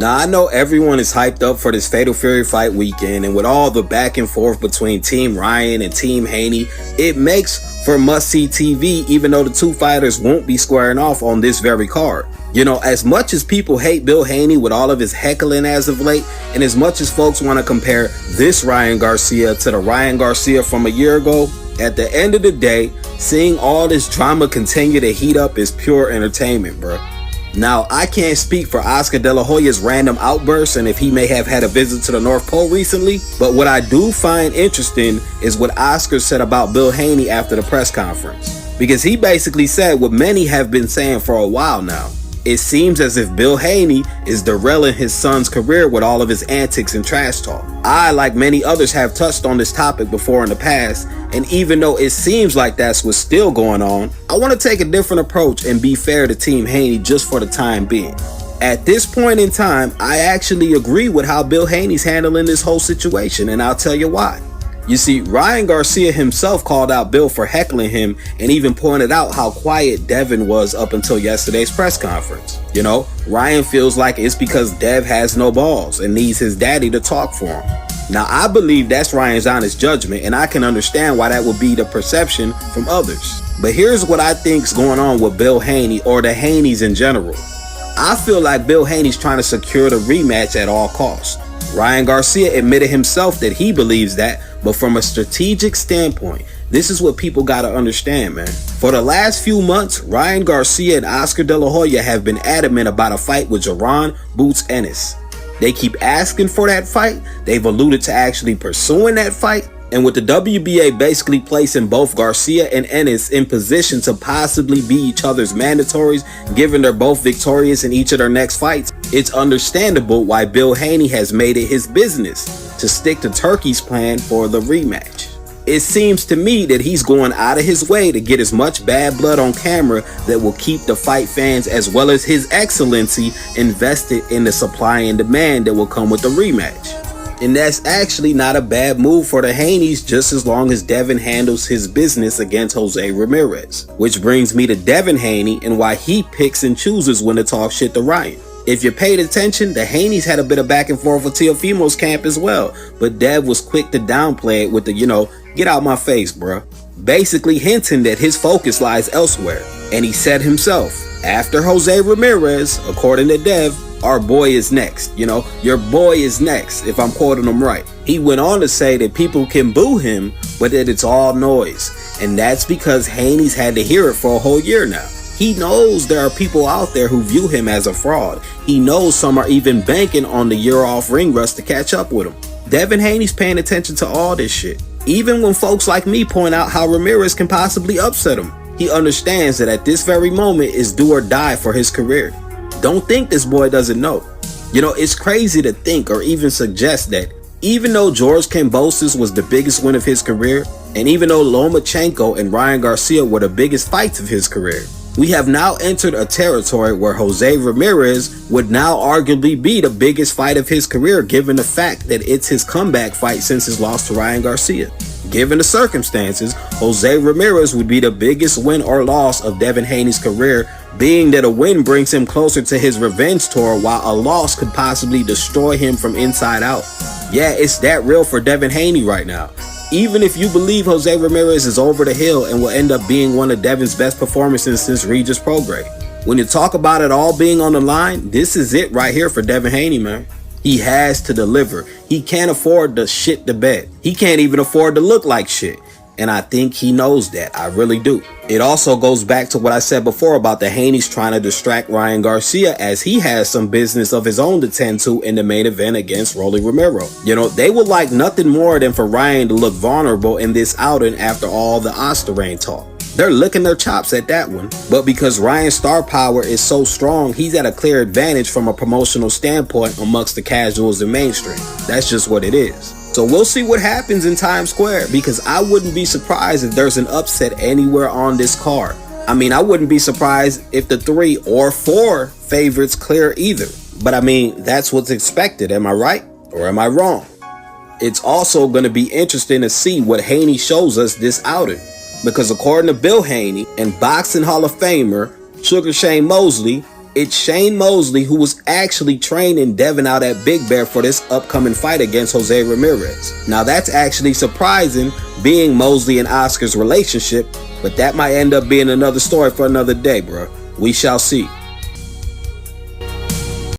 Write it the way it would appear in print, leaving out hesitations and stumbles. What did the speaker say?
Now, I know everyone is hyped up for this Fatal Fury fight weekend, and with all the back and forth between Team Ryan and Team Haney, it makes for must-see TV, even though the two fighters won't be squaring off on this very card. You know, as much as people hate Bill Haney with all of his heckling as of late, and as much as folks want to compare this Ryan Garcia to the Ryan Garcia from a year ago, at the end of the day, seeing all this drama continue to heat up is pure entertainment, bro. Now, I can't speak for Oscar De La Hoya's random outbursts and if he may have had a visit to the North Pole recently, but what I do find interesting is what Oscar said about Bill Haney after the press conference. Because he basically said what many have been saying for a while now. It seems as if Bill Haney is derailing his son's career with all of his antics and trash talk. I, like many others, have touched on this topic before in the past, and even though it seems like that's what's still going on, I want to take a different approach and be fair to Team Haney just for the time being. At this point in time, I actually agree with how Bill Haney's handling this whole situation, and I'll tell you why. You see, Ryan Garcia himself called out Bill for heckling him and even pointed out how quiet Devin was up until yesterday's press conference. You know, Ryan feels like it's because Dev has no balls and needs his daddy to talk for him. Now, I believe that's Ryan's honest judgment, and I can understand why that would be the perception from others. But here's what I think's going on with Bill Haney, or the Haneys in general. I feel like Bill Haney's trying to secure the rematch at all costs. Ryan Garcia admitted himself that he believes that, but from a strategic standpoint, this is what people gotta understand, man. For the last few months, Ryan Garcia and Oscar De La Hoya have been adamant about a fight with RYAN "BOOTS" Ennis. They keep asking for that fight, they've alluded to actually pursuing that fight, and with the WBA basically placing both Garcia and Ennis in position to possibly be each other's mandatories, given they're both victorious in each of their next fights, it's understandable why Bill Haney has made it his business to stick to Turkey's plan for the rematch. It seems to me that he's going out of his way to get as much bad blood on camera that will keep the fight fans as well as His Excellency invested in the supply and demand that will come with the rematch. And that's actually not a bad move for the Haneys, just as long as Devin handles his business against Jose Ramirez. Which brings me to Devin Haney and why he picks and chooses when to talk shit to Ryan. If you paid attention, the Haneys had a bit of back and forth with Teofimo's camp as well, but Dev was quick to downplay it with the, get out my face, bruh. Basically hinting that his focus lies elsewhere. And he said himself, after Jose Ramirez, according to Dev, our boy is next. Your boy is next, if I'm quoting him right. He went on to say that people can boo him, but that it's all noise. And that's because Haney's had to hear it for a whole year now. He knows there are people out there who view him as a fraud. He knows some are even banking on the year off ring rust to catch up with him. Devin Haney's paying attention to all this shit. Even when folks like me point out how Ramirez can possibly upset him, he understands that at this very moment is do or die for his career. Don't think this boy doesn't know. It's crazy to think or even suggest that even though George Kambosos was the biggest win of his career, and even though Lomachenko and Ryan Garcia were the biggest fights of his career, we have now entered a territory where Jose Ramirez would now arguably be the biggest fight of his career, given the fact that it's his comeback fight since his loss to Ryan Garcia. Given the circumstances, Jose Ramirez would be the biggest win or loss of Devin Haney's career, being that a win brings him closer to his revenge tour while a loss could possibly destroy him from inside out. Yeah, it's that real for Devin Haney right now. Even if you believe Jose Ramirez is over the hill and will end up being one of Devin's best performances since Regis Prograis. When you talk about it all being on the line, this is it right here for Devin Haney, man. He has to deliver. He can't afford to shit the bed. He can't even afford to look like shit. And I think he knows that. I really do. It also goes back to what I said before about the Haneys trying to distract Ryan Garcia, as he has some business of his own to tend to in the main event against Rolly Romero. They would like nothing more than for Ryan to look vulnerable in this outing after all the Osterrein talk. They're licking their chops at that one. But because Ryan's star power is so strong, he's at a clear advantage from a promotional standpoint amongst the casuals and mainstream. That's just what it is. So we'll see what happens in Times Square, because I wouldn't be surprised if there's an upset anywhere on this card. I mean, I wouldn't be surprised if the 3 or 4 favorites clear either. But I mean, that's what's expected. Am I right or am I wrong? It's also going to be interesting to see what Haney shows us this outing, because according to Bill Haney and boxing Hall of Famer Sugar Shane Mosley, It's Shane Mosley who was actually training Devin out at Big Bear for this upcoming fight against Jose Ramirez. Now that's actually surprising, being Mosley and Oscar's relationship, but that might end up being another story for another day, bro. We shall see.